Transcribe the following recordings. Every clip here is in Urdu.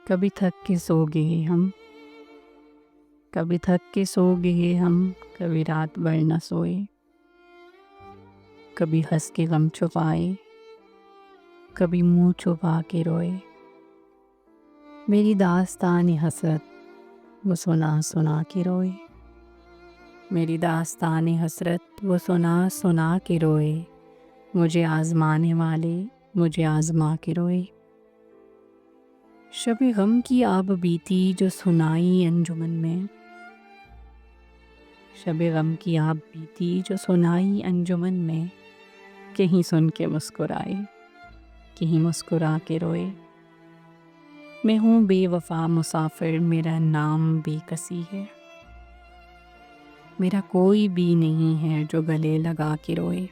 کبھی تھک کے سو گئے ہم، کبھی تھک کے سو گئے ہم، کبھی رات بھر نہ سوئے، کبھی ہنس کے غم چھپائے، کبھی منہ چھپا کے روئے۔ میری داستان حسرت وہ سنا سنا کے روئے، میری داستان حسرت وہ سنا سنا کے روئے، مجھے آزمانے والے مجھے آزما کے روئے۔ شب غم کی آب بیتی جو سنائی انجمن میں، شب غم کی آب بیتی جو سنائی انجمن میں، کہیں سن کے مسکرائے کہیں مسکرا کے روئے۔ میں ہوں بے وفا مسافر، میرا نام بے کسی ہے، میرا کوئی بھی نہیں ہے جو گلے لگا کے روئے۔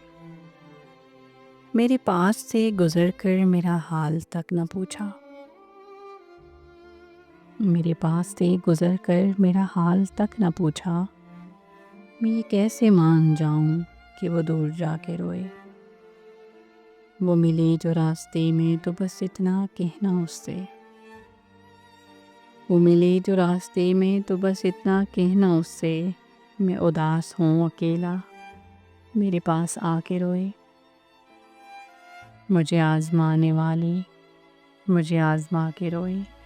میرے پاس سے گزر کر میرا حال تک نہ پوچھا، میرے پاس سے گزر کر میرا حال تک نہ پوچھا، میں یہ کیسے مان جاؤں کہ وہ دور جا کے روئے۔ وہ ملے جو راستے میں تو بس اتنا کہنا اس سے، وہ ملے جو راستے میں تو بس اتنا کہنا اس سے، میں اداس ہوں اکیلا میرے پاس آ کے روئے۔ مجھے آزمانے والے مجھے آزما کے روئے۔